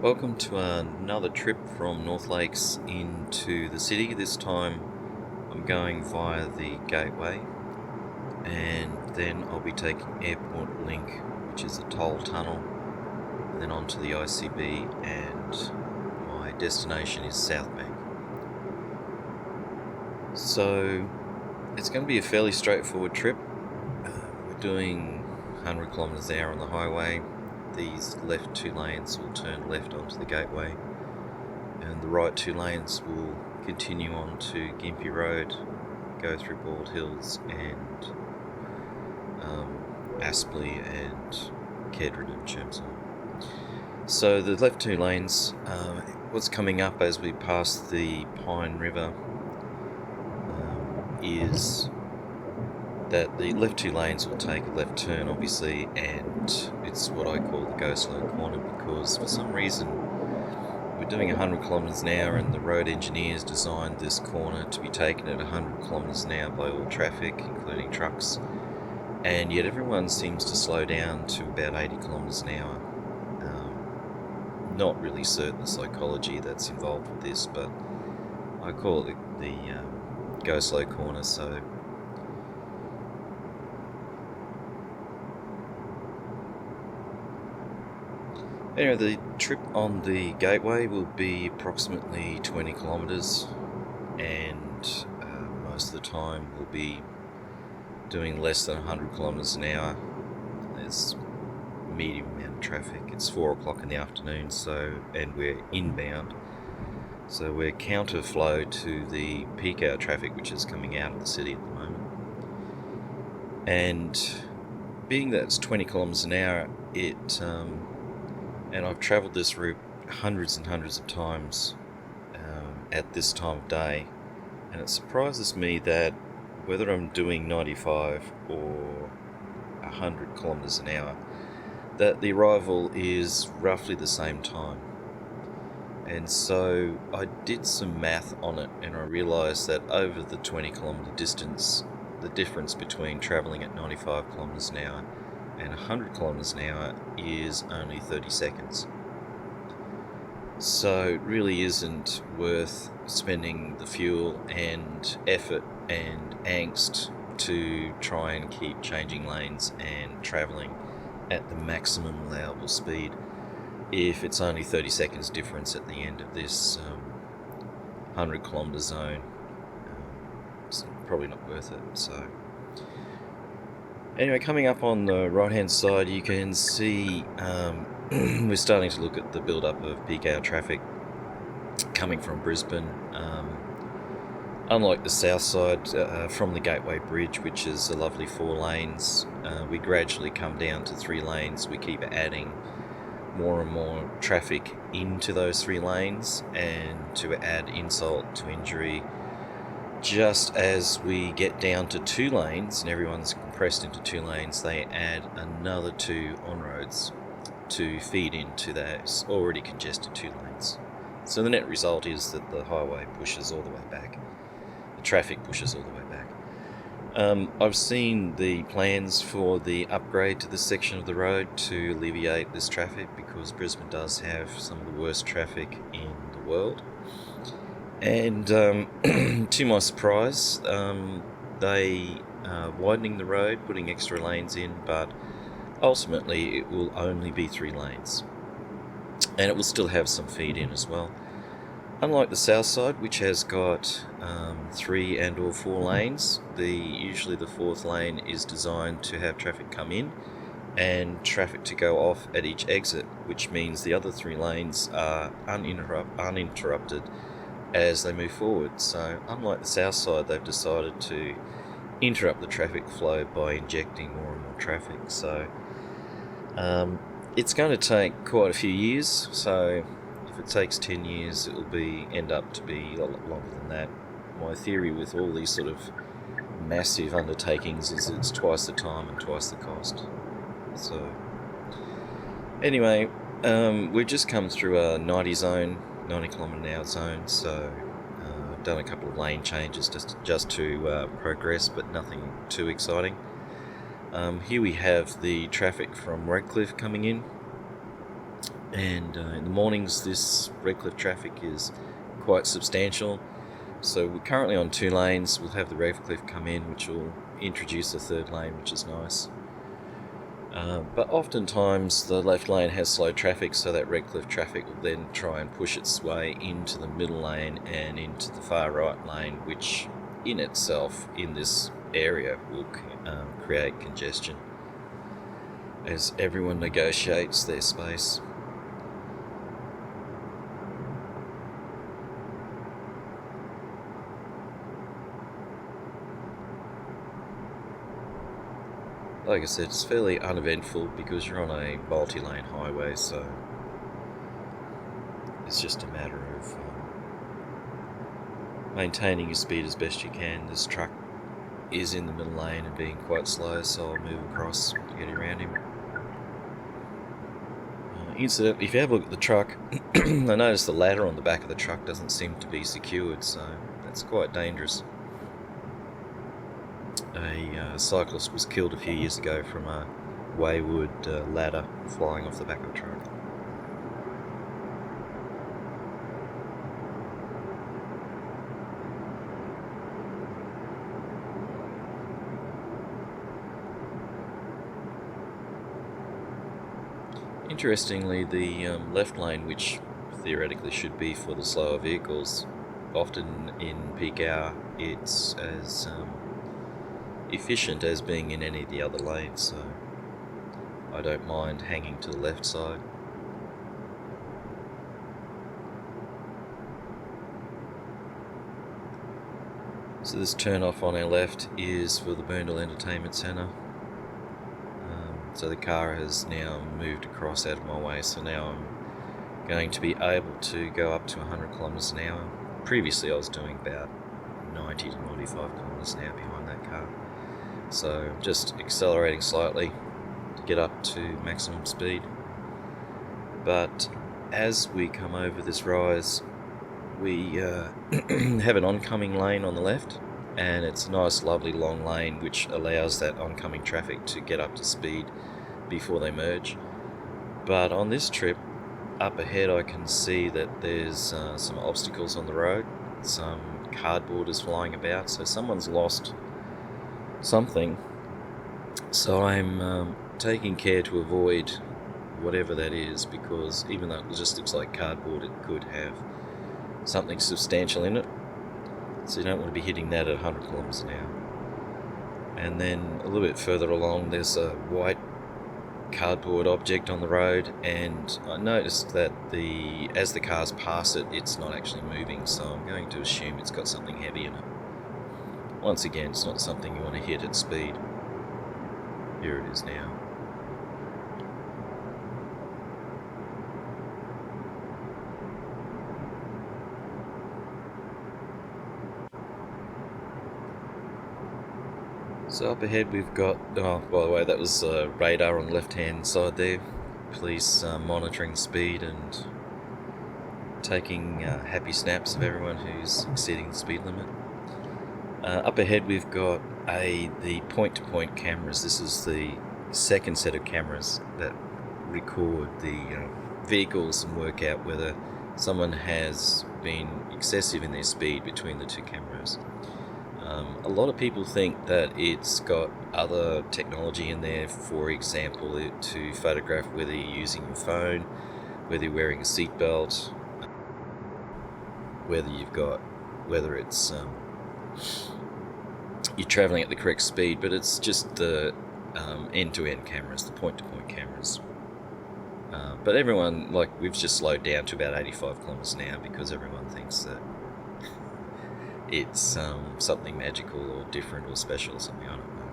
Welcome to another trip from North Lakes into the city. This time I'm going via the Gateway, and then I'll be taking Airport Link, which is a toll tunnel, and then onto the ICB, and my destination is South Bank. So it's going to be a fairly straightforward trip. We're doing 100 kilometers an hour on the highway. These left two lanes will turn left onto the Gateway, and the right two lanes will continue on to Gympie Road, go through Bald Hills and Aspley and Kedron and Chermside. So the left two lanes, what's coming up as we pass the Pine River is that the left two lanes will take a left turn, obviously, and it's what I call the go slow corner, because for some reason we're doing 100 kilometers an hour and the road engineers designed this corner to be taken at 100 kilometers an hour by all traffic, including trucks, and yet everyone seems to slow down to about 80 kilometers an hour. Not really certain the psychology that's involved with this, but I call it the go slow corner. So anyway, the trip on the Gateway will be approximately 20 kilometres, and most of the time we'll be doing less than 100 kilometres an hour. There's a medium amount of traffic. It's 4 o'clock in the afternoon, and we're inbound, so we're counter flow to the peak hour traffic which is coming out of the city at the moment. And being that it's 20 kilometres an hour, and I've travelled this route hundreds and hundreds of times at this time of day, and it surprises me that whether I'm doing 95 or 100 kilometres an hour, that the arrival is roughly the same time. And so I did some math on it, and I realised that over the 20 kilometre distance, the difference between travelling at 95 kilometres an hour and 100 kilometres an hour is only 30 seconds. So it really isn't worth spending the fuel and effort and angst to try and keep changing lanes and travelling at the maximum allowable speed if it's only 30 seconds difference at the end of this 100 kilometre zone. It's probably not worth it. So anyway, coming up on the right hand side, you can see we're starting to look at the build up of peak hour traffic coming from Brisbane. Unlike the south side, from the Gateway Bridge, which is a lovely 4 lanes, we gradually come down to 3 lanes. We keep adding more and more traffic into those 3 lanes, and to add insult to injury, just as we get down to 2 lanes and everyone's compressed into 2 lanes, they add another 2 on-roads to feed into those already congested 2 lanes. So the net result is that the highway pushes all the way back. The traffic pushes all the way back. I've seen the plans for the upgrade to this section of the road to alleviate this traffic, because Brisbane does have some of the worst traffic in the world. And to my surprise, they are widening the road, putting extra lanes in, but ultimately it will only be 3 lanes. And it will still have some feed in as well. Unlike the south side, which has got 3 and or 4 lanes, usually the 4th lane is designed to have traffic come in and traffic to go off at each exit, which means the other 3 lanes are uninterrupted as they move forward. So unlike the south side, they've decided to interrupt the traffic flow by injecting more and more traffic. So it's going to take quite a few years. So if it takes 10 years, it will end up to be a lot longer than that. My theory with all these sort of massive undertakings is it's twice the time and twice the cost. So anyway, we've just come through a 90 kilometre an hour zone, so I've done a couple of lane changes just to progress, but nothing too exciting. Here we have the traffic from Redcliffe coming in, and in the mornings this Redcliffe traffic is quite substantial. So we're currently on 2 lanes. We'll have the Redcliffe come in, which will introduce a 3rd lane, which is nice. But oftentimes the left lane has slow traffic, so that Redcliffe traffic will then try and push its way into the middle lane and into the far right lane, which in itself, in this area, will create congestion as everyone negotiates their space. Like I said, it's fairly uneventful because you're on a multi-lane highway, so it's just a matter of maintaining your speed as best you can. This truck is in the middle lane and being quite slow, so I'll move across to get around him. Incidentally, if you have a look at the truck, I noticed the ladder on the back of the truck doesn't seem to be secured, so that's quite dangerous. A cyclist was killed a few years ago from a wayward ladder flying off the back of a truck. Interestingly, the left lane, which theoretically should be for the slower vehicles, often in peak hour it's as efficient as being in any of the other lanes, so I don't mind hanging to the left side. So this turn off on our left is for the Boondall Entertainment Centre. So the car has now moved across out of my way, so now I'm going to be able to go up to 100 kilometres an hour. Previously I was doing about 90 to 95 kilometres an hour behind that car. So just accelerating slightly to get up to maximum speed. But as we come over this rise, we have an oncoming lane on the left, and it's a nice lovely long lane which allows that oncoming traffic to get up to speed before they merge. But on this trip up ahead I can see that there's some obstacles on the road. Some cardboard is flying about, so someone's lost something. So I'm taking care to avoid whatever that is, because even though it just looks like cardboard, it could have something substantial in it. So you don't want to be hitting that at 100 kilometers an hour. And then a little bit further along there's a white cardboard object on the road, and I noticed that as the cars pass it, it's not actually moving, so I'm going to assume it's got something heavy in it. Once again, it's not something you want to hit at speed. Here it is now. So up ahead we've got, oh by the way, that was radar on the left hand side there. Police monitoring speed and taking happy snaps of everyone who's exceeding the speed limit. Up ahead we've got the point-to-point cameras. This is the second set of cameras that record the vehicles and work out whether someone has been excessive in their speed between the two cameras. A lot of people think that it's got other technology in there, for example, to photograph whether you're using your phone, whether you're wearing a seatbelt, whether it's you're travelling at the correct speed, but it's just the end-to-end cameras, the point-to-point cameras. But everyone, we've just slowed down to about 85 kilometres an hour because everyone thinks that it's something magical or different or special or something, I don't know.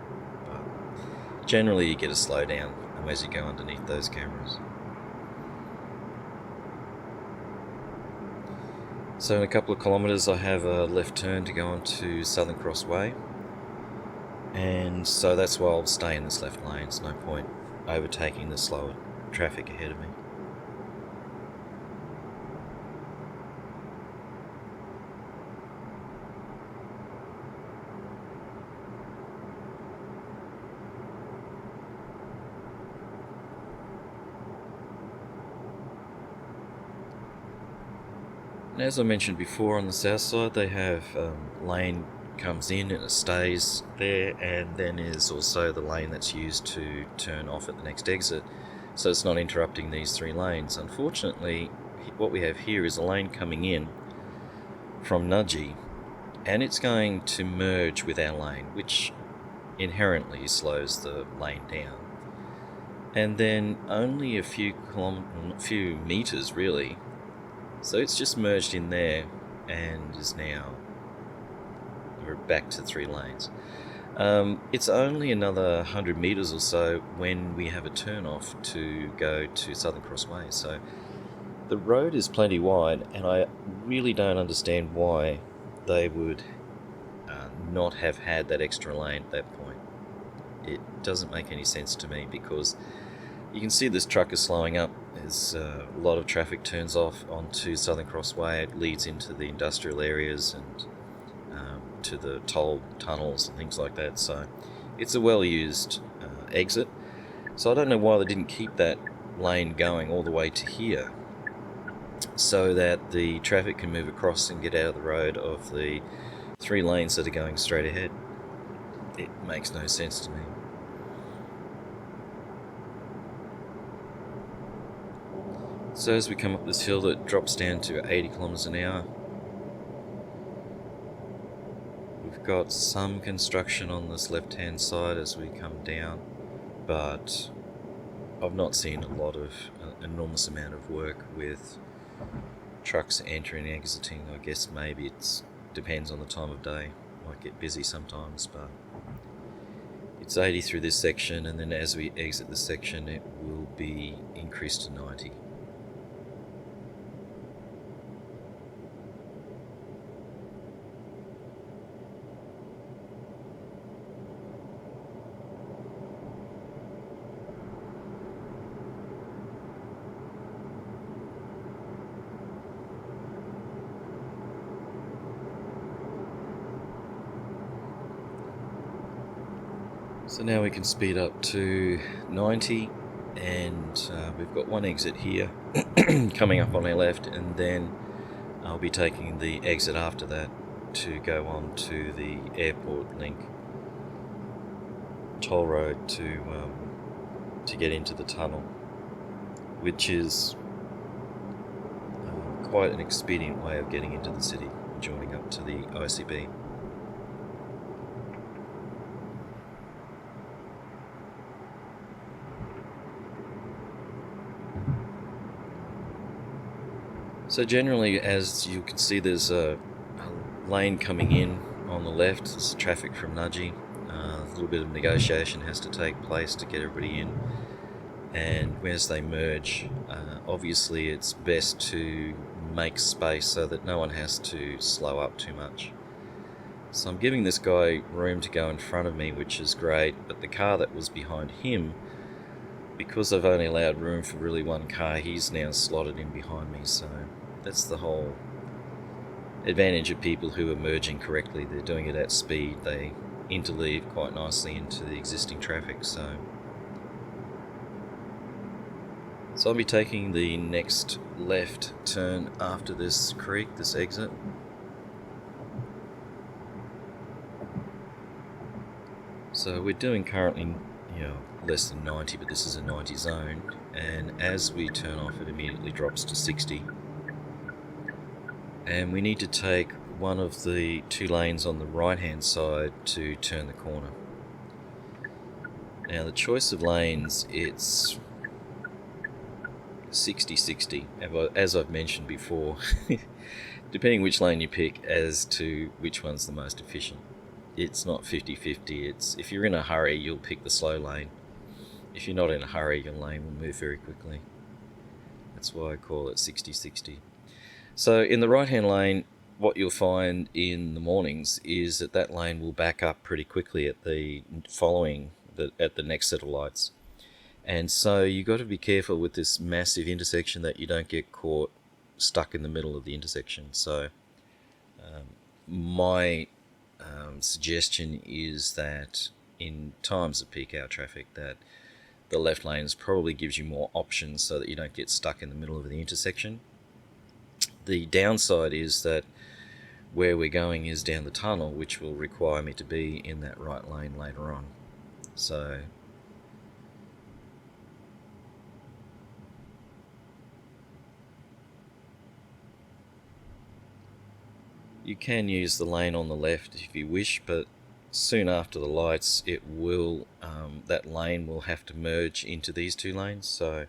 But generally you get a slowdown as you go underneath those cameras. So in a couple of kilometres I have a left turn to go onto Southern Cross Way, and so that's why I'll stay in this left lane. There's no point overtaking the slower traffic ahead of me. And as I mentioned before, on the south side they have lane comes in and it stays there, and then there's also the lane that's used to turn off at the next exit, so it's not interrupting these 3 lanes. Unfortunately, what we have here is a lane coming in from Nudgee, and it's going to merge with our lane, which inherently slows the lane down. And then only a few meters really, so it's just merged in there and is now we're back to 3 lanes. It's only another 100 meters or so when we have a turn off to go to Southern Cross Way, so the road is plenty wide, and I really don't understand why they would not have had that extra lane at that point. It doesn't make any sense to me, because you can see this truck is slowing up as a lot of traffic turns off onto Southern Cross Way. It leads into the industrial areas and to the toll tunnels and things like that, so it's a well-used exit. So I don't know why they didn't keep that lane going all the way to here, so that the traffic can move across and get out of the road of the 3 lanes that are going straight ahead. It makes no sense to me. So as we come up this hill, it drops down to 80 kilometers an hour. We've got some construction on this left-hand side as we come down, but I've not seen a lot of enormous amount of work with trucks entering and exiting. I guess maybe it depends on the time of day. Might get busy sometimes, but it's 80 through this section, and then as we exit this section it will be increased to 90. So now we can speed up to 90, and we've got one exit here coming up on our left, and then I'll be taking the exit after that to go on to the airport link toll road to get into the tunnel, which is quite an expedient way of getting into the city, joining up to the ICB. So generally, as you can see, there's a lane coming in on the left. There's traffic from Nudgee. A little bit of negotiation has to take place to get everybody in. And as they merge, obviously it's best to make space so that no one has to slow up too much. So I'm giving this guy room to go in front of me, which is great, but the car that was behind him, because I've only allowed room for really one car, he's now slotted in behind me. So that's the whole advantage of people who are merging correctly. They're doing it at speed. They interleave quite nicely into the existing traffic. So I'll be taking the next left turn after this creek, this exit. So we're doing currently, less than 90, but this is a 90 zone, and as we turn off it immediately drops to 60. And we need to take one of the 2 lanes on the right hand side to turn the corner. Now the choice of lanes, it's 60-60, as I've mentioned before, depending which lane you pick as to which one's the most efficient. It's not 50-50, it's if you're in a hurry you'll pick the slow lane. If you're not in a hurry, your lane will move very quickly. That's why I call it 60-60. So in the right hand lane, what you'll find in the mornings is that lane will back up pretty quickly at the next set of lights. And so you've got to be careful with this massive intersection that you don't get caught stuck in the middle of the intersection. So my suggestion is that in times of peak hour traffic, that the left lanes probably gives you more options so that you don't get stuck in the middle of the intersection. The downside is that where we're going is down the tunnel, which will require me to be in that right lane later on. So you can use the lane on the left if you wish, but soon after the lights it will that lane will have to merge into these two lanes. So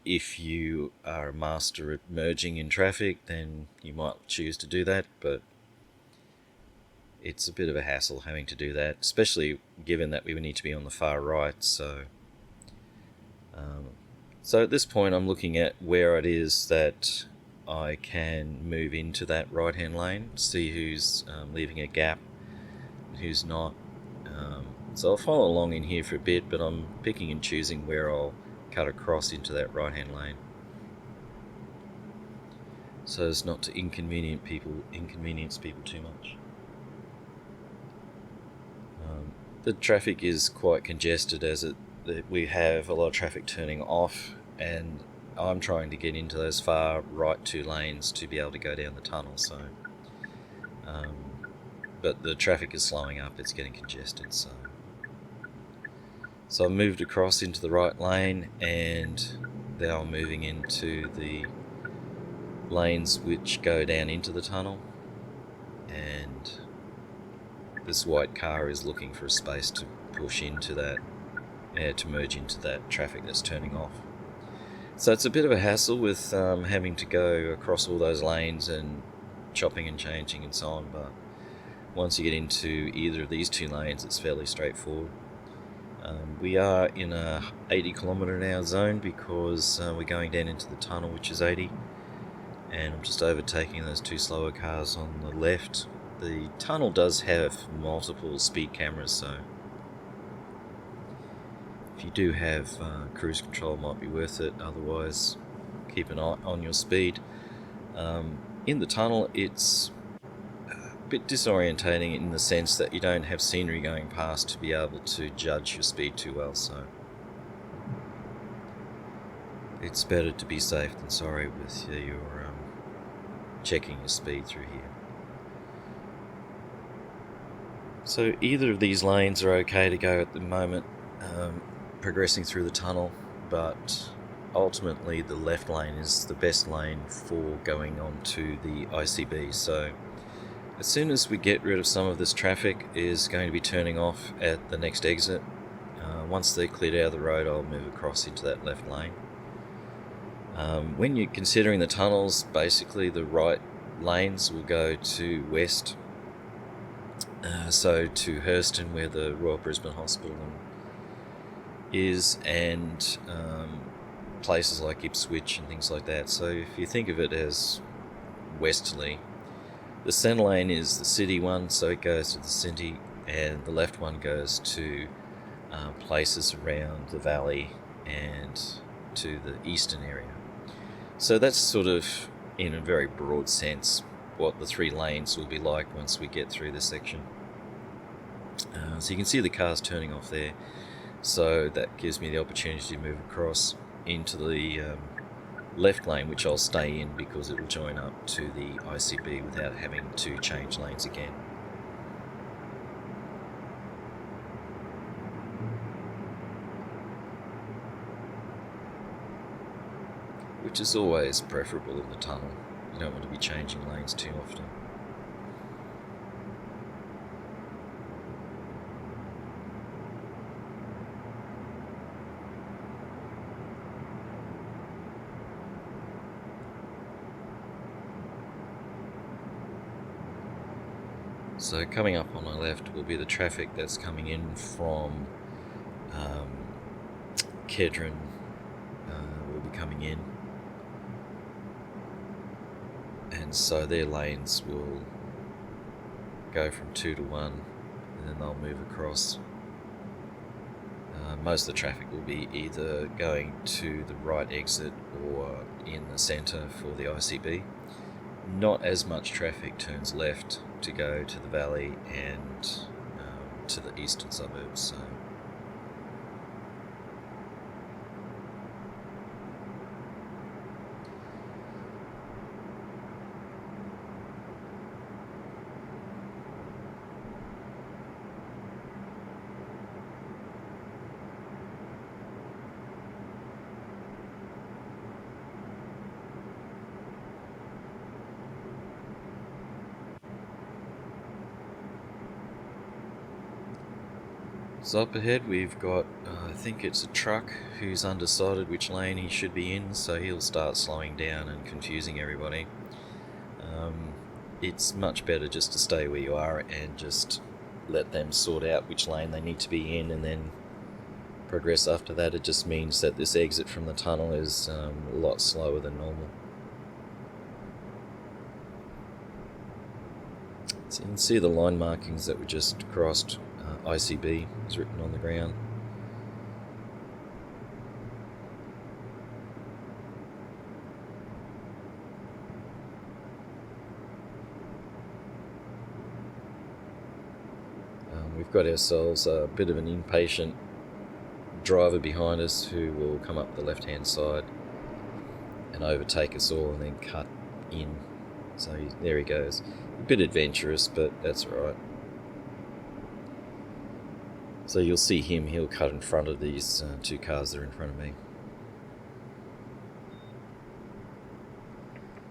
if you are a master at merging in traffic, then you might choose to do that, but it's a bit of a hassle having to do that, especially given that we would need to be on the far right. So at this point I'm looking at where it is that I can move into that right hand lane, see who's leaving a gap and who's not. So I'll follow along in here for a bit, but I'm picking and choosing where I'll cut across into that right hand lane, so as not to inconvenience people too much. The traffic is quite congested as we have a lot of traffic turning off, and I'm trying to get into those far right two lanes to be able to go down the tunnel. So but the traffic is slowing up, it's getting congested. So I've moved across into the right lane, and now I'm moving into the lanes which go down into the tunnel, and this white car is looking for a space to push into that, to merge into that traffic that's turning off. So it's a bit of a hassle with having to go across all those lanes and chopping and changing and so on, but once you get into either of these two lanes it's fairly straightforward. We are in a 80 km/h zone because we're going down into the tunnel, which is 80, and I'm just overtaking those two slower cars on the left. The tunnel does have multiple speed cameras, so if you do have cruise control, it might be worth it. Otherwise, keep an eye on your speed. In the tunnel, it's bit disorientating in the sense that you don't have scenery going past to be able to judge your speed too well, so it's better to be safe than sorry with your checking your speed through here. So either of these lanes are okay to go at the moment, progressing through the tunnel, but ultimately the left lane is the best lane for going on to the ICB. So as soon as we get rid of some of this traffic is going to be turning off at the next exit. Once they're cleared out of the road, I'll move across into that left lane. When you're considering the tunnels, basically the right lanes will go to west, so to Hurston, where the Royal Brisbane Hospital is, and places like Ipswich and things like that. So if you think of it as westerly, the centre lane is the city one, so it goes to the city, and the left one goes to places around the valley and to the eastern area. So that's sort of, in a very broad sense, what the three lanes will be like once we get through this section. So you can see the cars turning off there, so that gives me the opportunity to move across into the left lane, which I'll stay in because it will join up to the ICB without having to change lanes again. Which is always preferable in the tunnel. You don't want to be changing lanes too often. So coming up on my left will be the traffic that's coming in from Kedron, will be coming in, and so their lanes will go from 2 to 1, and then they'll move across. Most of the traffic will be either going to the right exit or in the centre for the ICB. Not as much traffic turns left to go to the valley and to the eastern suburbs. So So up ahead we've got, I think it's a truck who's undecided which lane he should be in, so he'll start slowing down and confusing everybody. It's much better just to stay where you are and just let them sort out which lane they need to be in and then progress after that. It just means that this exit from the tunnel is a lot slower than normal. So you can see the line markings that we just crossed. ICB is written on the ground. We've got ourselves a bit of an impatient driver behind us who will come up the left hand side and overtake us all and then cut in. So there he goes. A bit adventurous, but that's right. So you'll see him, he'll cut in front of these two cars that are in front of me.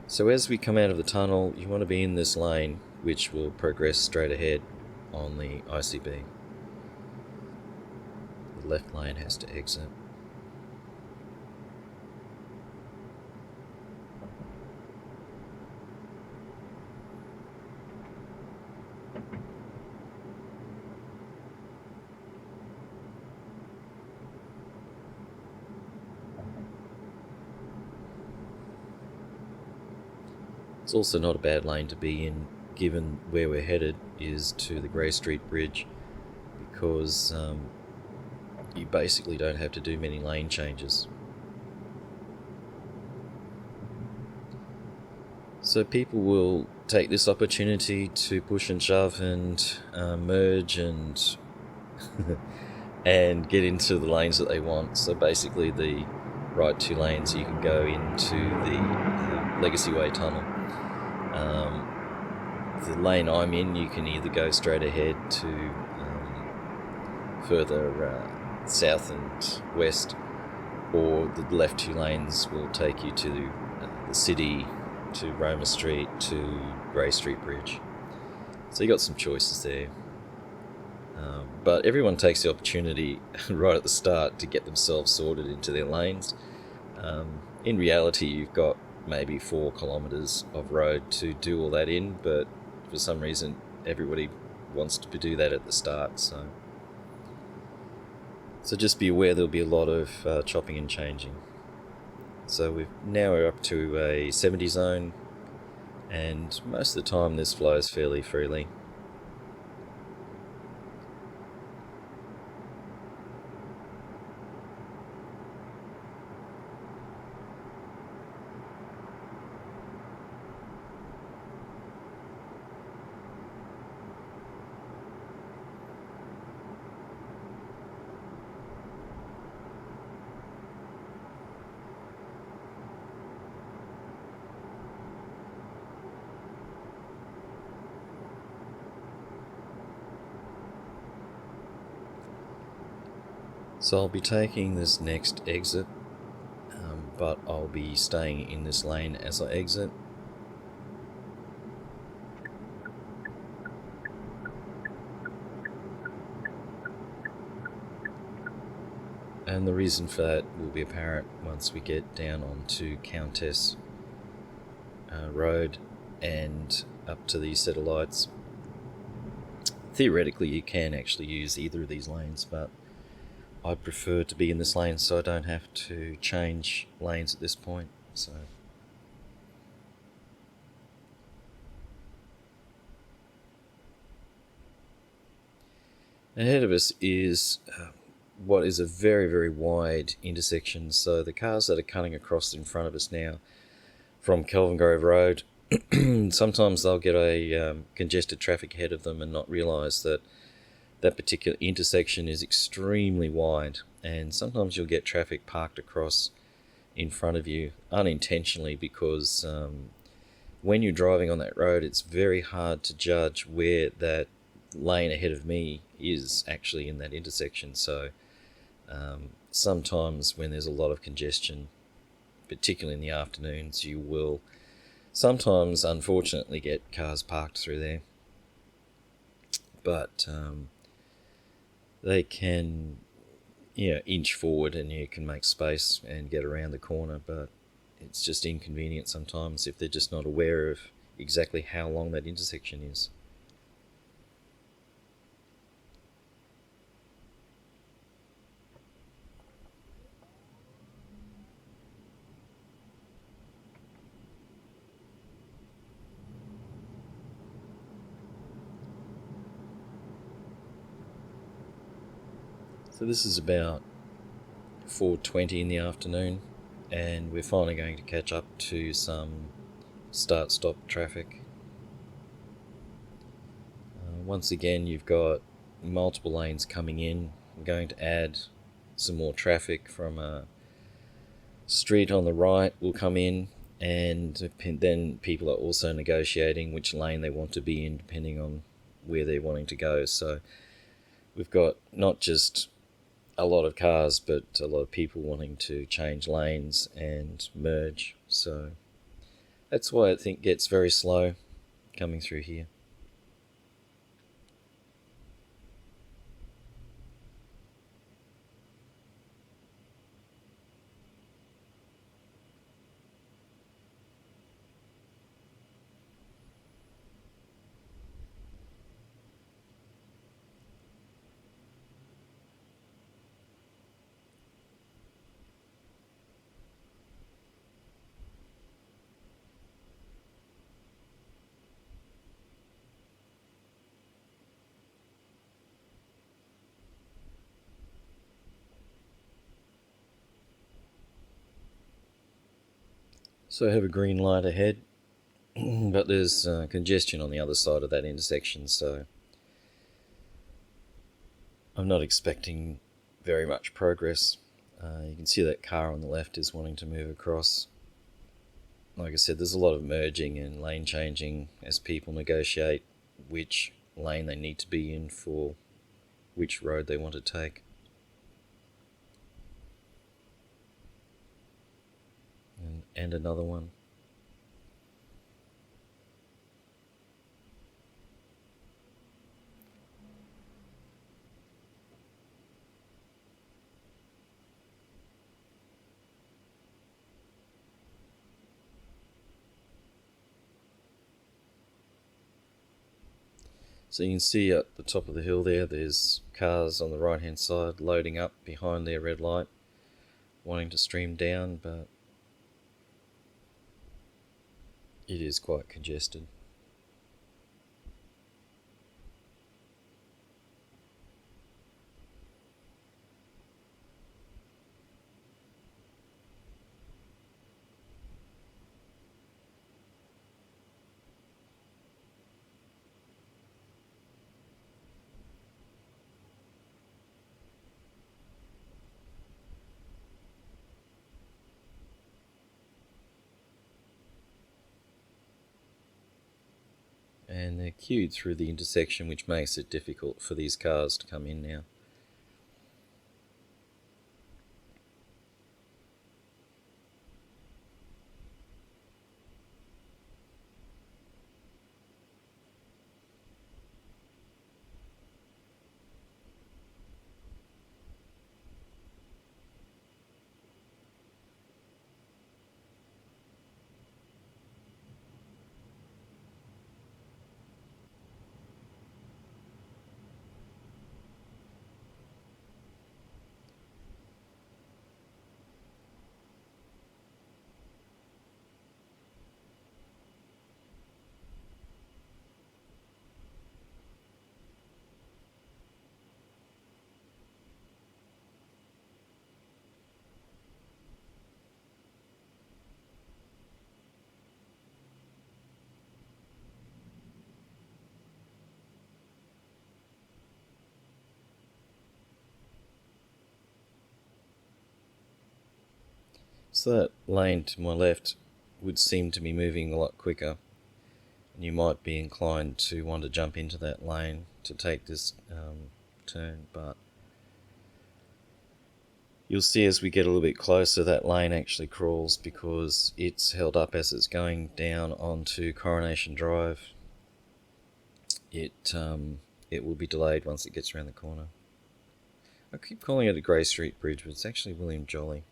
So as we come out of the tunnel, you want to be in this lane, which will progress straight ahead on the ICB. The left lane has to exit. It's also not a bad lane to be in, given where we're headed is to the Grey Street Bridge, because you basically don't have to do many lane changes. So people will take this opportunity to push and shove and merge and and get into the lanes that they want. So basically the right two lanes, you can go into the Legacy Way Tunnel. The lane I'm in, you can either go straight ahead to further south and west, or the left two lanes will take you to the city, to Roma Street, to Grey Street Bridge. So you got some choices there. But everyone takes the opportunity right at the start to get themselves sorted into their lanes. In reality, you've got maybe 4 kilometres of road to do all that in, but for some reason everybody wants to do that at the start. So just be aware there'll be a lot of chopping and changing. So we're up to a 70 zone, and most of the time this flows fairly freely. So I'll be taking this next exit, but I'll be staying in this lane as I exit. And the reason for that will be apparent once we get down onto Countess Road and up to these set of lights. Theoretically you can actually use either of these lanes, but I prefer to be in this lane so I don't have to change lanes at this point. So ahead of us is what is a very, very wide intersection. So the cars that are cutting across in front of us now from Kelvin Grove Road, sometimes they'll get a congested traffic ahead of them and not realise that that particular intersection is extremely wide, and sometimes you'll get traffic parked across in front of you unintentionally, because when you're driving on that road it's very hard to judge where that lane ahead of me is actually in that intersection. So sometimes when there's a lot of congestion, particularly in the afternoons, you will sometimes unfortunately get cars parked through there. But they can, inch forward and you can make space and get around the corner, but it's just inconvenient sometimes if they're just not aware of exactly how long that intersection is. So this is about 4:20 in the afternoon, and we're finally going to catch up to some start-stop traffic. Once again, you've got multiple lanes coming in. I'm going to add some more traffic from a street on the right will come in, and then people are also negotiating which lane they want to be in depending on where they're wanting to go. So we've got not just a lot of cars, but a lot of people wanting to change lanes and merge. So that's why I think it gets very slow coming through here. So I have a green light ahead, but there's congestion on the other side of that intersection, so I'm not expecting very much progress. You can see that car on the left is wanting to move across. Like I said, there's a lot of merging and lane changing as people negotiate which lane they need to be in for which road they want to take. And another one. So you can see at the top of the hill there's cars on the right hand side loading up behind their red light, wanting to stream down, but it is quite congested. And they're queued through the intersection, which makes it difficult for these cars to come in now. So that lane to my left would seem to be moving a lot quicker, and you might be inclined to want to jump into that lane to take this turn, but you'll see as we get a little bit closer that lane actually crawls because it's held up as it's going down onto Coronation Drive. It will be delayed once it gets around the corner. I keep calling it a Grey Street Bridge, but it's actually William Jolly.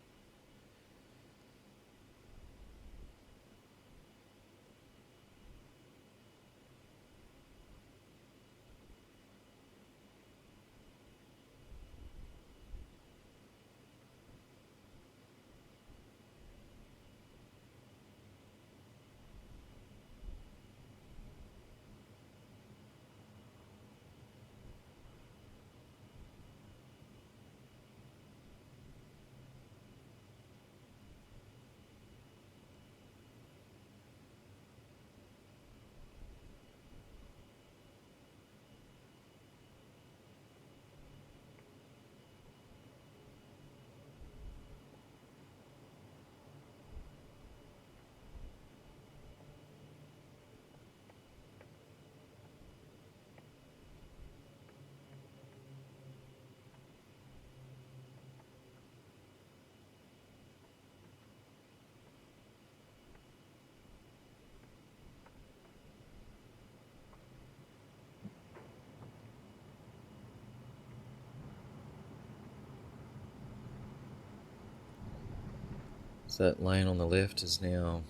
So that lane on the left is now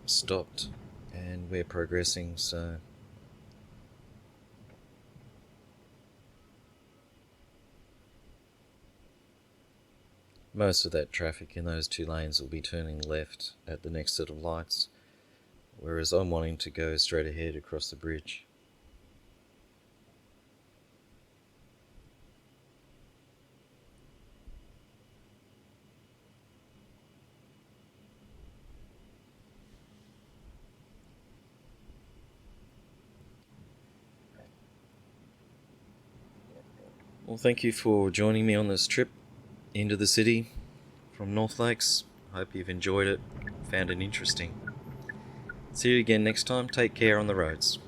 stopped and we're progressing, so most of that traffic in those two lanes will be turning left at the next set of lights, whereas I'm wanting to go straight ahead across the bridge. Well, thank you for joining me on this trip into the city from North Lakes. Hope you've enjoyed it, found it interesting. See you again next time. Take care on the roads.